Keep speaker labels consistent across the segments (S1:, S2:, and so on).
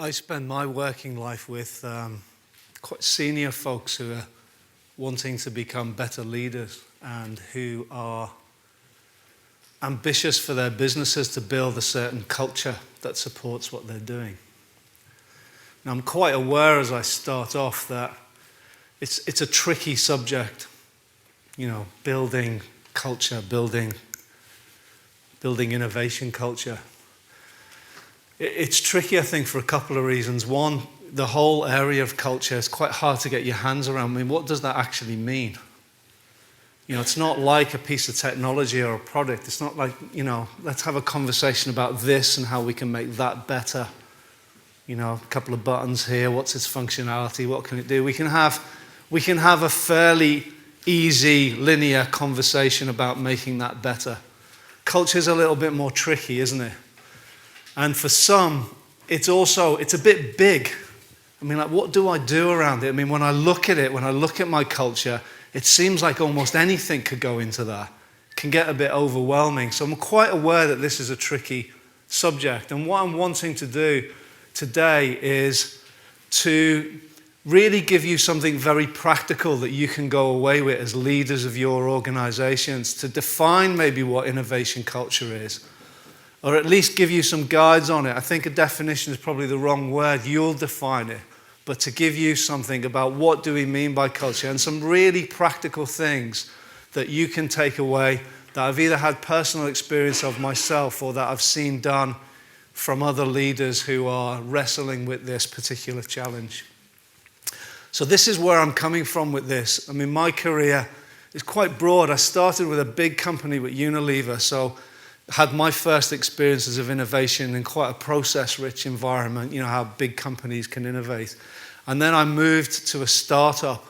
S1: I spend my working life with quite senior folks who are wanting to become better leaders and who are ambitious for their businesses to build a certain culture that supports what they're doing. Now, I'm quite aware as I start off that it's a tricky subject, you know, building culture, building innovation culture. It's tricky, I think, for a couple of reasons. One, the whole area of culture is quite hard to get your hands around. I mean, what does that actually mean? You know, it's not like a piece of technology or a product. It's not like, you know, let's have a conversation about this and how we can make that better. You know, a couple of buttons here, what's its functionality, what can it do? We can have a fairly easy, linear conversation about making that better. Culture's a little bit more tricky, isn't it? And for some, it's a bit big. I mean, like, what do I do around it? I mean, when I look at it, when I look at my culture, it seems like almost anything could go into that. It can get a bit overwhelming. So I'm quite aware that this is a tricky subject. And what I'm wanting to do today is to really give you something very practical that you can go away with as leaders of your organizations to define maybe what innovation culture is, or at least give you some guides on it. I think a definition is probably the wrong word. You'll define it. But to give you something about what do we mean by culture and some really practical things that you can take away that I've either had personal experience of myself or that I've seen done from other leaders who are wrestling with this particular challenge. So this is where I'm coming from with this. I mean, my career is quite broad. I started with a big company with Unilever, so had my first experiences of innovation in quite a process-rich environment, you know, how big companies can innovate. And then I moved to a startup,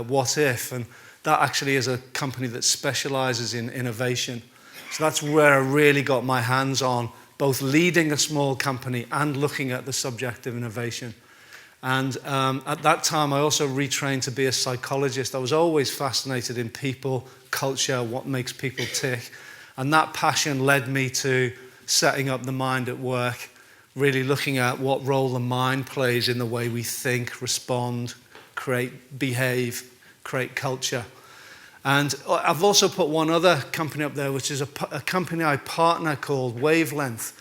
S1: What If, and that actually is a company that specializes in innovation. So that's where I really got my hands on both leading a small company and looking at the subject of innovation. And at that time, I also retrained to be a psychologist. I was always fascinated in people, culture, what makes people tick. And that passion led me to setting up the mind at work, really looking at what role the mind plays in the way we think, respond, behave, create culture. And I've also put one other company up there, which is a company I partner called Wavelength.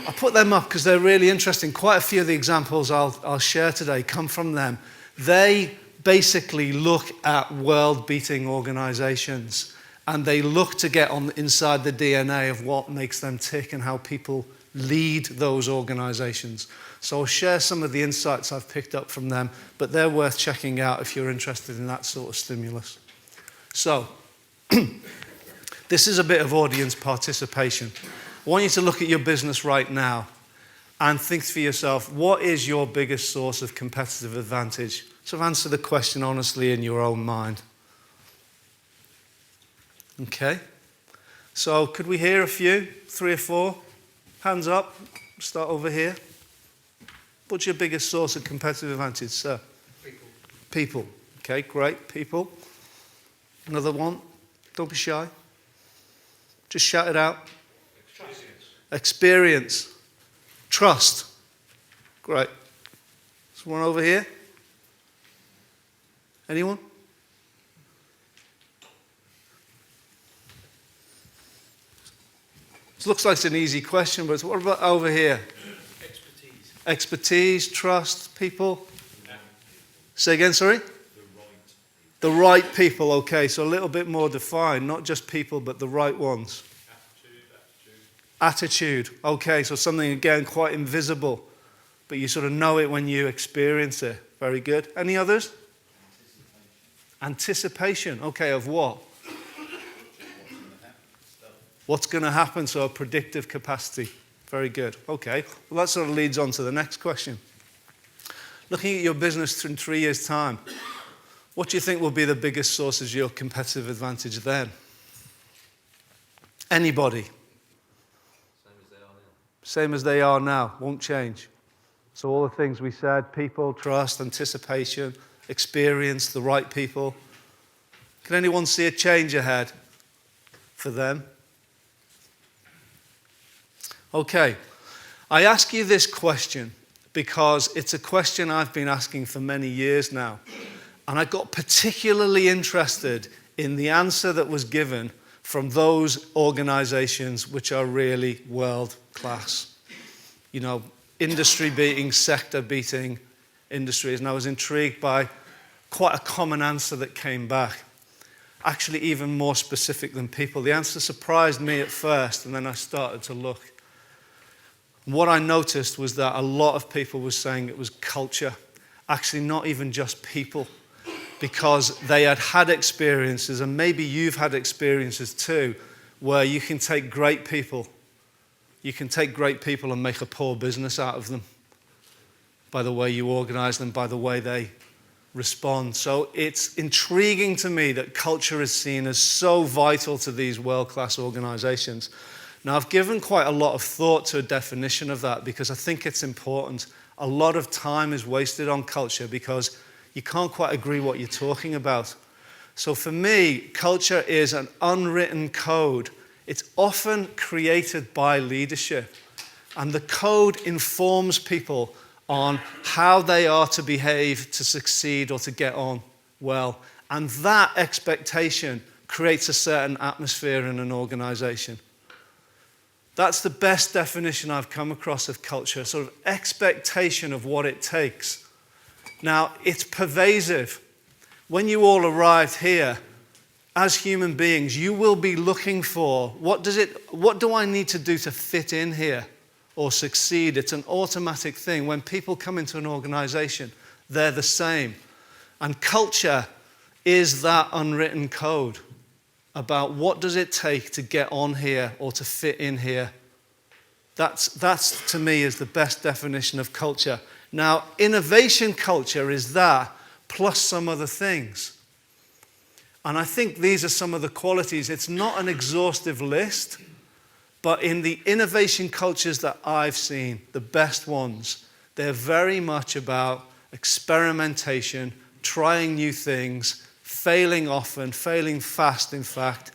S1: I put them up because they're really interesting. Quite a few of the examples I'll share today come from them. They basically look at world-beating organizations, and they look to get on inside the DNA of what makes them tick and how people lead those organizations. So I'll share some of the insights I've picked up from them, but they're worth checking out if you're interested in that sort of stimulus. So, this is a bit of audience participation. I want you to look at your business right now and think for yourself, what is your biggest source of competitive advantage? So answer the question honestly in your own mind. Okay, so could we hear a few, 3 or 4? Hands up, start over here. What's your biggest source of competitive advantage, sir? People. People, okay, great, people. Another one, don't be shy. Just shout it out. Experience. Trust. Great. There's one over here. Anyone? It looks like it's an easy question, but what about over here?
S2: Expertise.
S1: Expertise, trust, people. Say again, sorry?
S2: The right people.
S1: The right people, okay, so a little bit more defined, not just people, but the right ones. Attitude, okay, so something again quite invisible, but you sort of know it when you experience it. Very good. Any others? Anticipation, okay, of what? What's going to happen, so a predictive capacity. Very good. Okay, well that sort of leads on to the next question. Looking at your business in 3 years' time, what do you think will be the biggest sources of your competitive advantage then? Anybody? Same as they are now, won't change. So all the things we said, people, trust, anticipation, experience, the right people. Can anyone see a change ahead for them? Okay, I ask you this question because it's a question I've been asking for many years now. And I got particularly interested in the answer that was given from those organizations which are really world class. You know, industry beating, sector beating industries. And I was intrigued by quite a common answer that came back. Actually, even more specific than people. The answer surprised me at first, and then I started to look. What I noticed was that a lot of people were saying it was culture. Actually, not even just people. Because they had had experiences, and maybe you've had experiences too, where you can take great people. You can take great people and make a poor business out of them by the way you organize them, by the way they respond. So it's intriguing to me that culture is seen as so vital to these world-class organizations. Now, I've given quite a lot of thought to a definition of that because I think it's important. A lot of time is wasted on culture because you can't quite agree what you're talking about. So for me, culture is an unwritten code. It's often created by leadership. And the code informs people on how they are to behave, to succeed, or to get on well. And that expectation creates a certain atmosphere in an organization. That's the best definition I've come across of culture, sort of expectation of what it takes. Now, it's pervasive. When you all arrived here, as human beings, you will be looking for, what do I need to do to fit in here or succeed? It's an automatic thing. When people come into an organization, they're the same. And culture is that unwritten code about what does it take to get on here or to fit in here. That's to me, is the best definition of culture. Now, innovation culture is that, plus some other things. And I think these are some of the qualities. It's not an exhaustive list, but in the innovation cultures that I've seen, the best ones, they're very much about experimentation, trying new things, failing often, failing fast, in fact,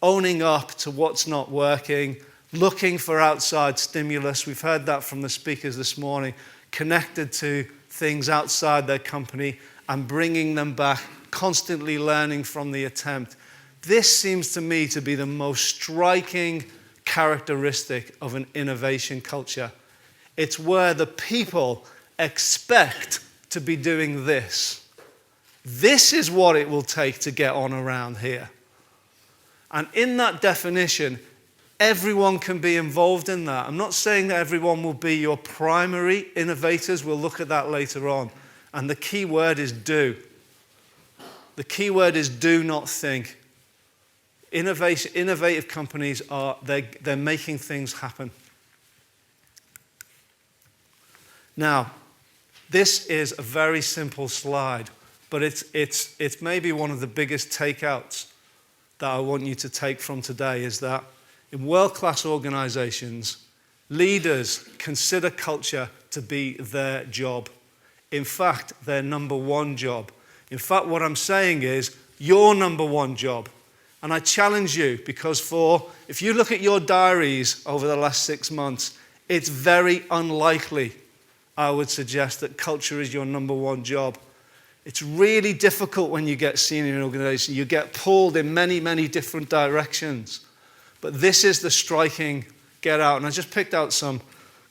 S1: owning up to what's not working, looking for outside stimulus. We've heard that from the speakers this morning, connected to things outside their company and bringing them back, constantly learning from the attempt. This seems to me to be the most striking characteristic of an innovation culture. It's where the people expect to be doing this. This is what it will take to get on around here. And in that definition, everyone can be involved in that. I'm not saying that everyone will be your primary innovators. We'll look at that later on. And the key word is do. The key word is do, not think. Innovative companies they're making things happen. Now, this is a very simple slide, but it's maybe one of the biggest takeouts that I want you to take from today, is that in world-class organizations, leaders consider culture to be their job. In fact, their number one job. In fact, what I'm saying is your number one job. And I challenge you, because if you look at your diaries over the last 6 months, it's very unlikely, I would suggest, that culture is your number one job. It's really difficult when you get senior in an organization. You get pulled in many, many different directions. But this is the striking get out. And I just picked out some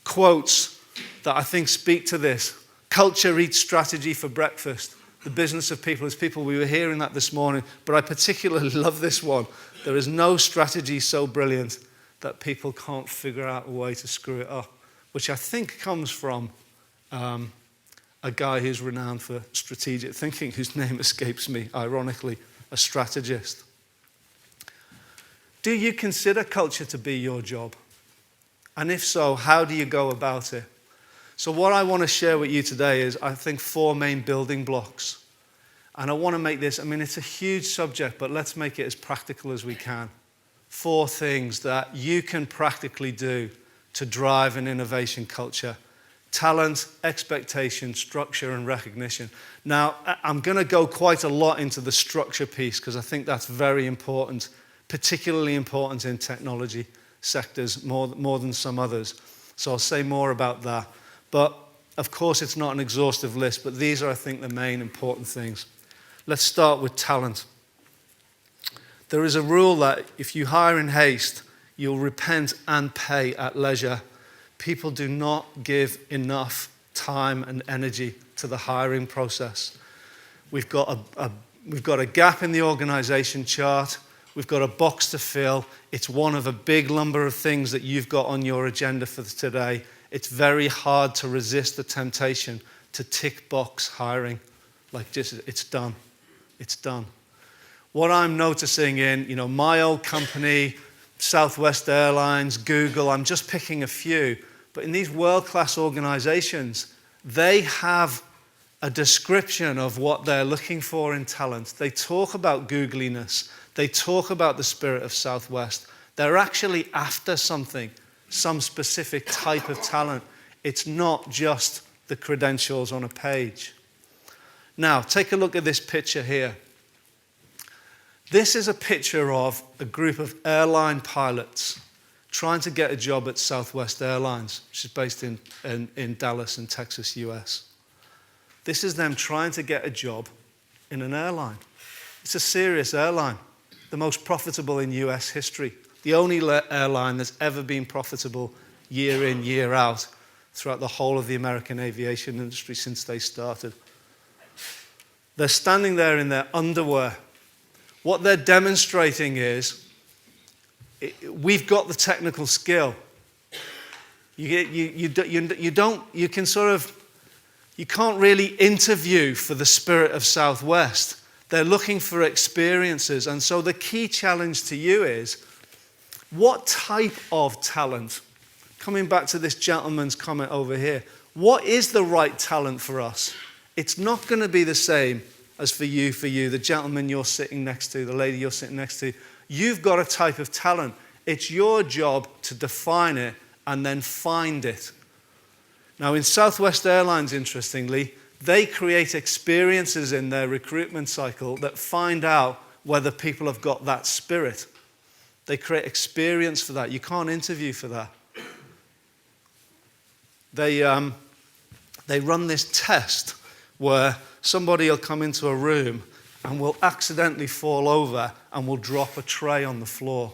S1: quotes that I think speak to this. Culture eats strategy for breakfast. The business of people is people. We were hearing that this morning, but I particularly love this one. There is no strategy so brilliant that people can't figure out a way to screw it up, which I think comes from a guy who's renowned for strategic thinking, whose name escapes me, ironically, a strategist. Do you consider culture to be your job? And if so, how do you go about it? So what I want to share with you today is, I think, 4 main building blocks. And I want to make this, it's a huge subject, but let's make it as practical as we can. 4 things that you can practically do to drive an innovation culture. Talent, expectation, structure, and recognition. Now, I'm going to go quite a lot into the structure piece because I think that's very important, particularly important in technology sectors more than some others. So I'll say more about that. But Of course, it's not an exhaustive list, but these are, I think, the main important things. Let's start with talent. There is a rule that if you hire in haste, you'll repent and pay at leisure. People do not give enough time and energy to the hiring process. We've got a gap in the organization chart. We've got a box to fill. It's one of a big number of things that you've got on your agenda for today. It's very hard to resist the temptation to tick box hiring. Like just, it's done. It's done. What I'm noticing in, my old company, Southwest Airlines, Google, I'm just picking a few, but in these world-class organizations, they have a description of what they're looking for in talent. They talk about googliness. They talk about the spirit of Southwest. They're actually after something, some specific type of talent. It's not just the credentials on a page. Now, take a look at this picture here. This is a picture of a group of airline pilots trying to get a job at Southwest Airlines, which is based in Dallas in Texas, US. This is them trying to get a job in an airline. It's a serious airline, the most profitable in US history, the only airline that's ever been profitable year in, year out throughout the whole of the American aviation industry since they started. They're standing there in their underwear. What they're demonstrating is, we've got the technical skill. You can't really interview for the spirit of Southwest. They're looking for experiences. And so the key challenge to you is, what type of talent, coming back to this gentleman's comment over here, what is the right talent for us? It's not going to be the same as for you, the gentleman you're sitting next to, the lady you're sitting next to. You've got a type of talent. It's your job to define it and then find it. Now, in Southwest Airlines, interestingly, they create experiences in their recruitment cycle that find out whether people have got that spirit. They create experience for that. You can't interview for that. They run this test where somebody will come into a room and will accidentally fall over and will drop a tray on the floor.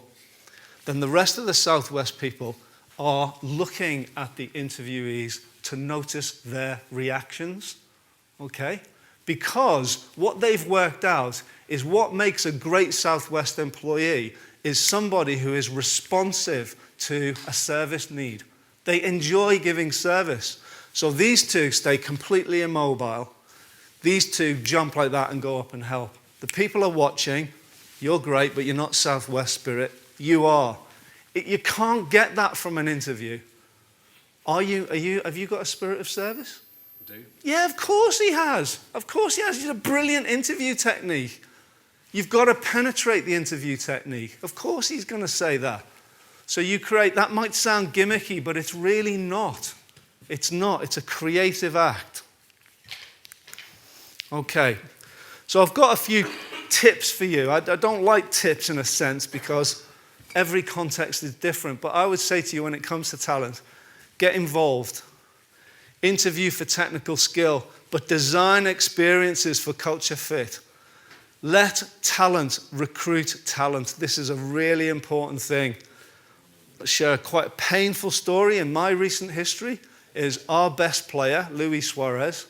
S1: Then the rest of the Southwest people are looking at the interviewees to notice their reactions, okay? Because what they've worked out is what makes a great Southwest employee is somebody who is responsive to a service need. They enjoy giving service. So these two stay completely immobile. These two jump like that and go up and help. The people are watching. You're great, but you're not Southwest spirit. You are. You can't get that from an interview. Have you got a spirit of service?
S2: I do.
S1: Yeah, of course he has. Of course he has. It's a brilliant interview technique. You've got to penetrate the interview technique. Of course he's going to say that. So you create, that might sound gimmicky, but it's really not. It's not. It's a creative act. Okay. So I've got a few tips for you. I don't like tips in a sense because every context is different. But I would say to you when it comes to talent, get involved. Interview for technical skill, but design experiences for culture fit. Let talent recruit talent. This is a really important thing. I'll share quite a painful story in my recent history is our best player, Luis Suarez,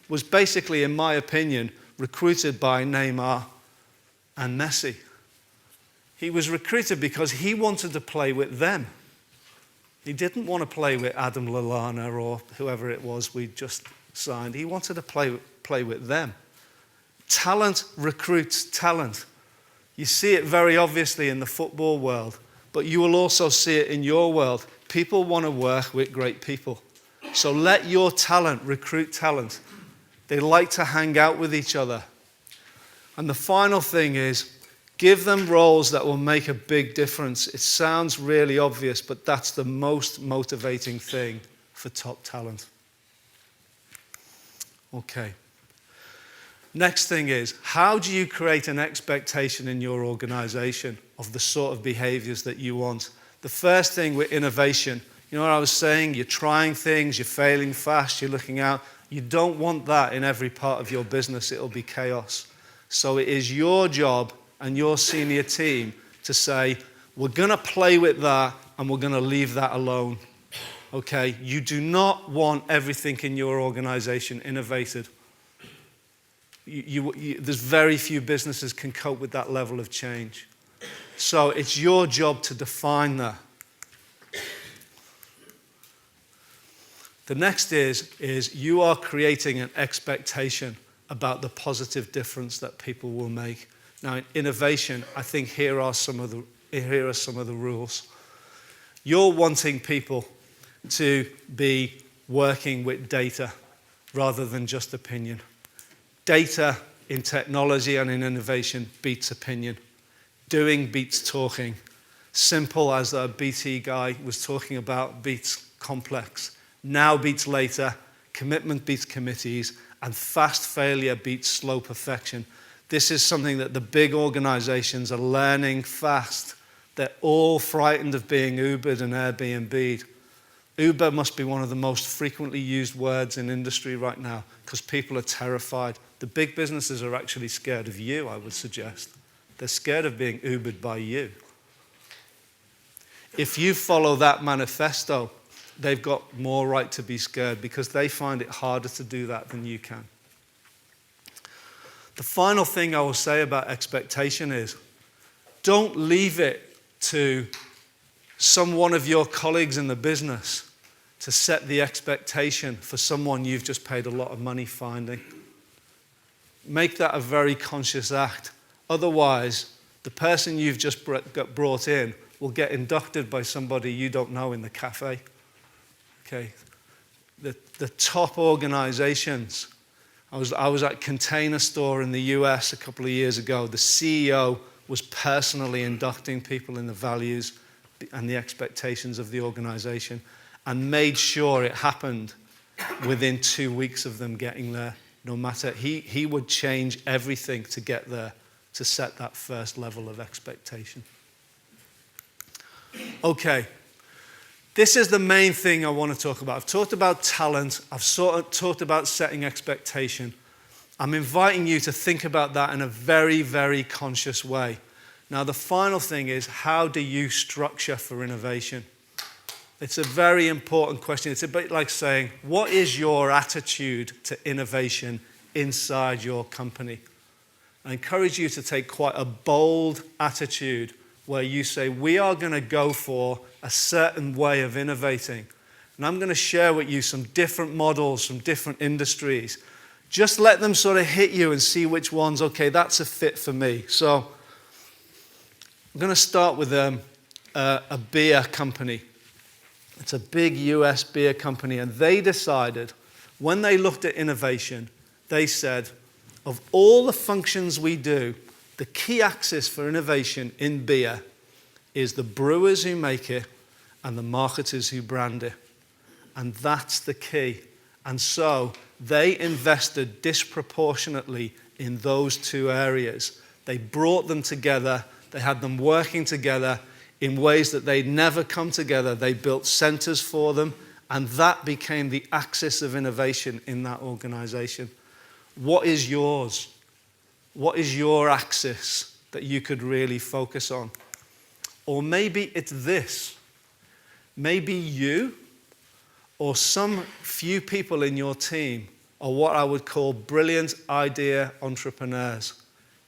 S1: was basically, in my opinion, recruited by Neymar and Messi. He was recruited because he wanted to play with them. He didn't want to play with Adam Lallana or whoever it was we just signed. He wanted to play with them. Talent recruits talent. You see it very obviously in the football world, but you will also see it in your world. People want to work with great people. So let your talent recruit talent. They like to hang out with each other. And the final thing is, give them roles that will make a big difference. It sounds really obvious, but that's the most motivating thing for top talent. Okay. Next thing is, how do you create an expectation in your organization of the sort of behaviors that you want? The first thing with innovation, You know what I was saying? You're trying things, you're failing fast, you're looking out. You don't want that in every part of your business. It'll be chaos. So it is your job and your senior team to say, we're going to play with that and we're going to leave that alone. Okay? You do not want everything in your organization innovated. There's very few businesses can cope with that level of change. So it's your job to define that. The next is you are creating an expectation about the positive difference that people will make. Now, in innovation, I think here are some of the rules. You're wanting people to be working with data rather than just opinion. Data in technology and in innovation beats opinion. Doing beats talking. Simple, as the BT guy was talking about, beats complex. Now beats later, commitment beats committees, and fast failure beats slow perfection. This is something that the big organizations are learning fast. They're all frightened of being Ubered and Airbnb'd. Uber must be one of the most frequently used words in industry right now because people are terrified. The big businesses are actually scared of you, I would suggest. They're scared of being Ubered by you. If you follow that manifesto, they've got more right to be scared because they find it harder to do that than you can. The final thing I will say about expectation is don't leave it to one of your colleagues in the business to set the expectation for someone you've just paid a lot of money finding. Make that a very conscious act. Otherwise, the person you've just got brought in will get inducted by somebody you don't know in the cafe. Okay, the top organizations. I was at Container Store in the US a couple of years ago. The CEO was personally inducting people in the values and the expectations of the organization and made sure it happened within 2 weeks of them getting there. No matter, he would change everything to get there, to set that first level of expectation. Okay. This is the main thing I want to talk about. I've talked about talent. I've talked about setting expectation. I'm inviting you to think about that in a very, very conscious way. Now, the final thing is, how do you structure for innovation? It's a very important question. It's a bit like saying, what is your attitude to innovation inside your company? I encourage you to take quite a bold attitude where you say, we are going to go for a certain way of innovating. And I'm going to share with you some different models from different industries. Just let them sort of hit you and see which ones, okay, that's a fit for me. So I'm going to start with a beer company. It's a big US beer company, and they decided, when they looked at innovation, they said, of all the functions we do, the key axis for innovation in beer is the brewers who make it and the marketers who brand it. And that's the key. And so they invested disproportionately in those two areas. They brought them together. They had them working together in ways that they'd never come together. They built centers for them, and that became the axis of innovation in that organization. What is yours? What is your axis that you could really focus on? Or maybe it's this. Maybe you or some few people in your team are what I would call brilliant idea entrepreneurs.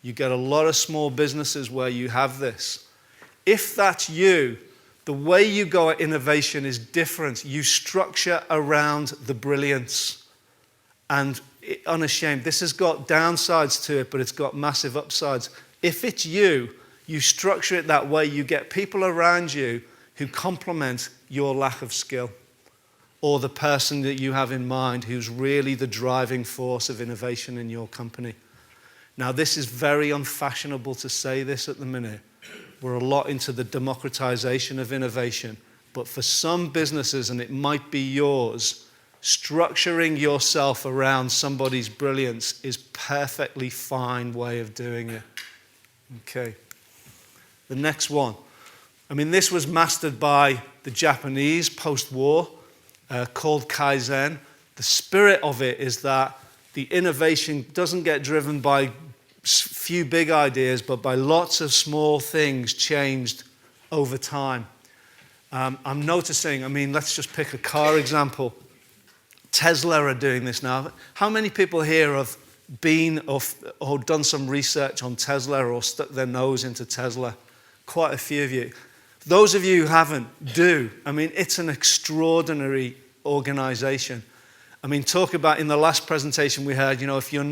S1: You get a lot of small businesses where you have this. If that's you, the way you go at innovation is different. You structure around the brilliance. And unashamed, this has got downsides to it, but it's got massive upsides. If it's you, you structure it that way. You get people around you who complement your lack of skill, or the person that you have in mind who's really the driving force of innovation in your company. Now, this is very unfashionable to say this at the minute. We're a lot into the democratization of innovation, but for some businesses, and it might be yours, structuring yourself around somebody's brilliance is perfectly fine way of doing it. Okay. The next one. I mean, this was mastered by the Japanese post-war, called Kaizen. The spirit of it is that the innovation doesn't get driven by few big ideas, but by lots of small things changed over time. I'm noticing, I mean, let's just pick a car example. Tesla are doing this now. How many people here have been or done some research on Tesla or stuck their nose into Tesla? Quite a few of you. Those of you who haven't, do. I mean, it's an extraordinary organization. I mean, talk about in the last presentation we heard, you know, if you're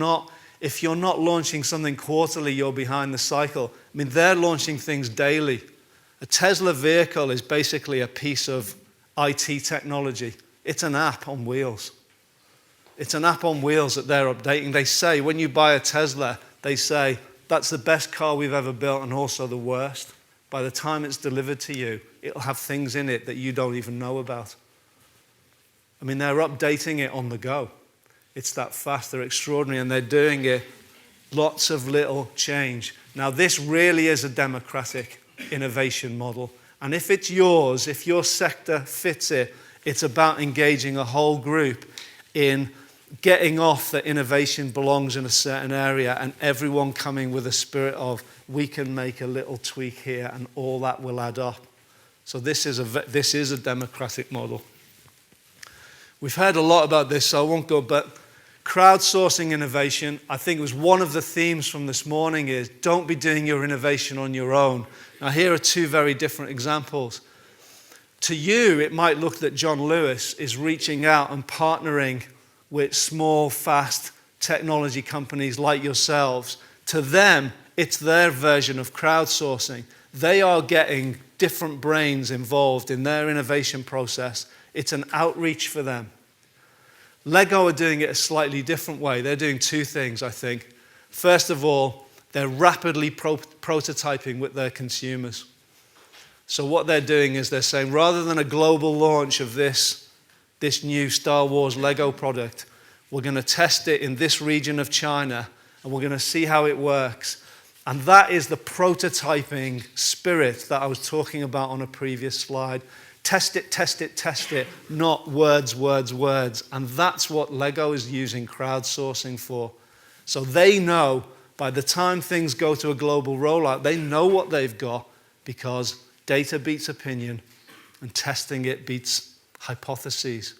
S1: not launching something quarterly, you're behind the cycle. I mean, they're launching things daily. A Tesla vehicle is basically a piece of IT technology. It's an app on wheels. It's an app on wheels that they're updating. They say, when you buy a Tesla, they say, that's the best car we've ever built and also the worst. By the time it's delivered to you, it'll have things in it that you don't even know about. I mean, they're updating it on the go. It's that fast, they're extraordinary, and they're doing it lots of little change. Now, this really is a democratic innovation model. And if it's yours, if your sector fits it, it's about engaging a whole group in getting off that innovation belongs in a certain area and everyone coming with a spirit of, we can make a little tweak here and all that will add up. So this is a democratic model. We've heard a lot about this, so I won't go, but crowdsourcing innovation, I think it was one of the themes from this morning is don't be doing your innovation on your own. Now here are two very different examples. To you, it might look that John Lewis is reaching out and partnering with small, fast technology companies like yourselves. To them, it's their version of crowdsourcing. They are getting different brains involved in their innovation process. It's an outreach for them. Lego are doing it a slightly different way. They're doing two things, I think. First of all, they're rapidly prototyping with their consumers. So what they're doing is they're saying, rather than a global launch of this new Star Wars Lego product, we're going to test it in this region of China, and we're going to see how it works. And that is the prototyping spirit that I was talking about on a previous slide. Test it, test it, test it, not words, words, words. And that's what Lego is using crowdsourcing for. So they know by the time things go to a global rollout, they know what they've got because data beats opinion and testing it beats hypotheses.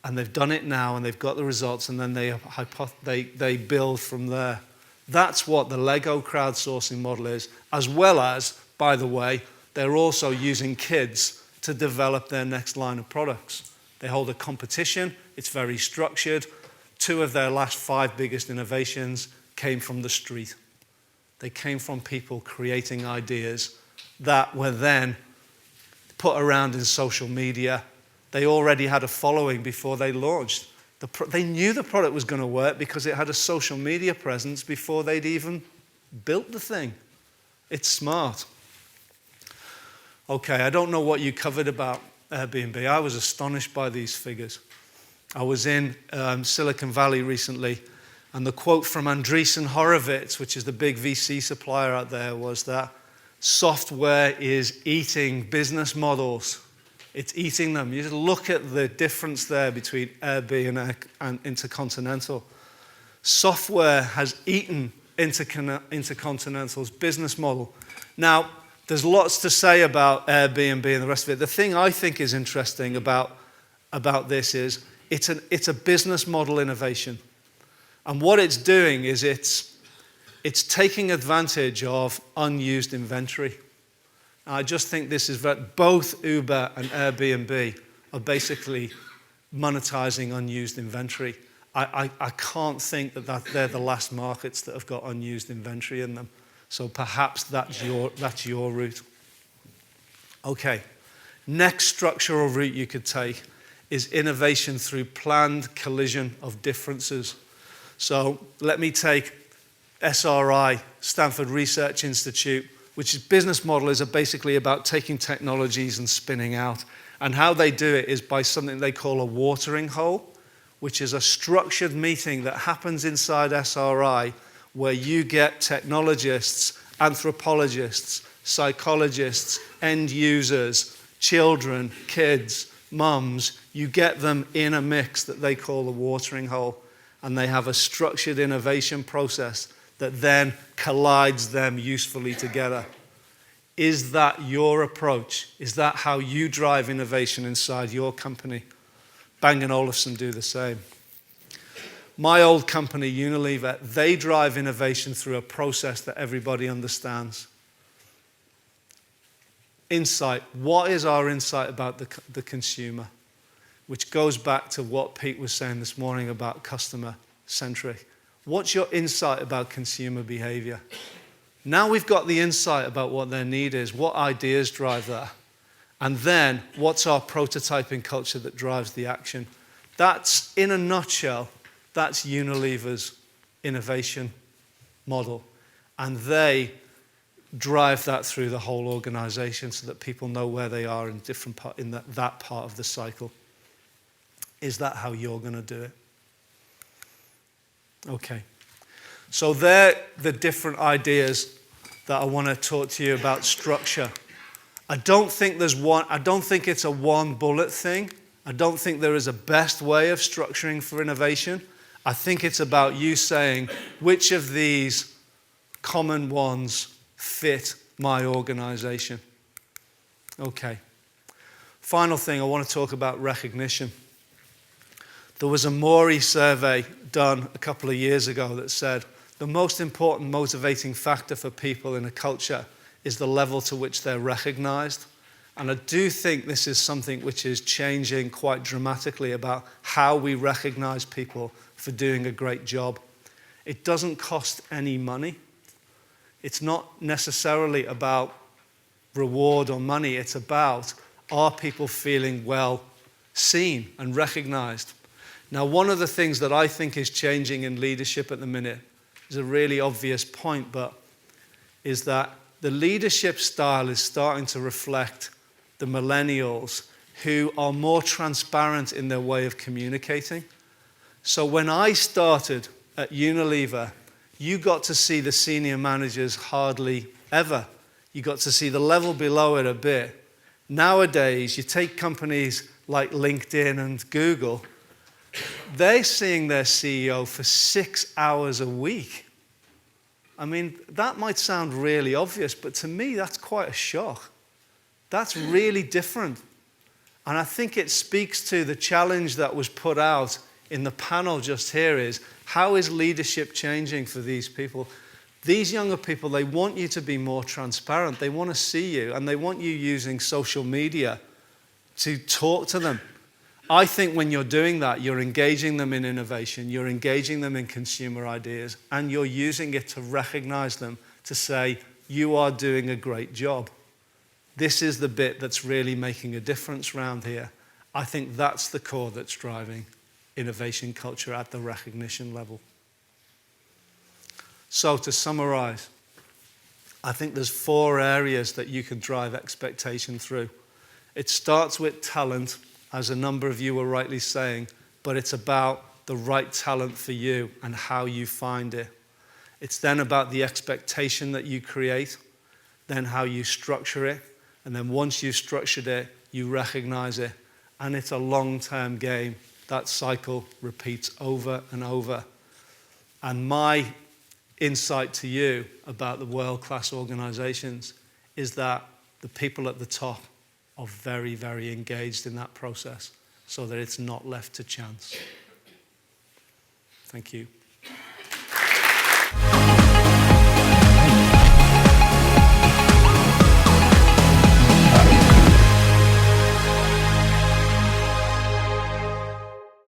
S1: And they've done it now and they've got the results and then they build from there. That's what the Lego crowdsourcing model is, as well as, by the way, they're also using kids to develop their next line of products. They hold a competition, it's very structured. 2 of their last 5 biggest innovations came from the street. They came from people creating ideas that were then put around in social media. They already had a following before they launched. They knew the product was going to work because it had a social media presence before they'd even built the thing. It's smart. Okay, I don't know what you covered about Airbnb. I was astonished by these figures. I was in Silicon Valley recently, and the quote from Andreessen Horowitz, which is the big VC supplier out there, was that software is eating business models. It's eating them. You just look at the difference there between Airbnb and Intercontinental. Software has eaten Intercontinental's business model. Now, there's lots to say about Airbnb and the rest of it. The thing I think is interesting about this is it's a business model innovation. And what it's doing is it's taking advantage of unused inventory. I just think this is that both Uber and Airbnb are basically monetizing unused inventory. I can't think that they're the last markets that have got unused inventory in them. So perhaps that's your route. Okay, next structural route you could take is innovation through planned collision of differences. So let me take SRI, Stanford Research Institute, which business model is basically about taking technologies and spinning out. And how they do it is by something they call a watering hole, which is a structured meeting that happens inside SRI where you get technologists, anthropologists, psychologists, end users, children, kids, mums. You get them in a mix that they call the watering hole, and they have a structured innovation process that then collides them usefully together. Is that your approach? Is that how you drive innovation inside your company? Bang & Olufsen do the same. My old company, Unilever, they drive innovation through a process that everybody understands. Insight. What is our insight about the consumer? Which goes back to what Pete was saying this morning about customer-centric. What's your insight about consumer behavior? Now we've got the insight about what their need is, what ideas drive that. And then, what's our prototyping culture that drives the action? That's, in a nutshell, that's Unilever's innovation model. And they drive that through the whole organization so that people know where they are in different that part of the cycle. Is that how you're going to do it? Okay. So they're the different ideas that I want to talk to you about structure. I don't think it's a one bullet thing. I don't think there is a best way of structuring for innovation. I think it's about you saying, which of these common ones fit my organization? Okay. Final thing, I want to talk about recognition. There was a Mori survey done a couple of years ago that said the most important motivating factor for people in a culture is the level to which they're recognized. And I do think this is something which is changing quite dramatically about how we recognize people for doing a great job. It doesn't cost any money. It's not necessarily about reward or money. It's about, are people feeling well seen and recognized? Now, one of the things that I think is changing in leadership at the minute is a really obvious point, but is that the leadership style is starting to reflect the millennials who are more transparent in their way of communicating. So when I started at Unilever, you got to see the senior managers hardly ever. You got to see the level below it a bit. Nowadays, you take companies like LinkedIn and Google, they're seeing their CEO for 6 hours a week. I mean, that might sound really obvious, but to me, that's quite a shock. That's really different. And I think it speaks to the challenge that was put out in the panel just here is, how is leadership changing for these people? These younger people, they want you to be more transparent. They want to see you, and they want you using social media to talk to them. I think when you're doing that, you're engaging them in innovation, you're engaging them in consumer ideas, and you're using it to recognize them, to say, you are doing a great job. This is the bit that's really making a difference around here. I think that's the core that's driving innovation culture at the recognition level. So to summarize, I think there's 4 areas that you can drive expectation through. It starts with talent, as a number of you were rightly saying, but it's about the right talent for you and how you find it. It's then about the expectation that you create, then how you structure it, and then once you've structured it, you recognize it. And it's a long-term game. That cycle repeats over and over. And my insight to you about the world-class organizations is that the people at the top are very, very engaged in that process so that it's not left to chance. Thank you.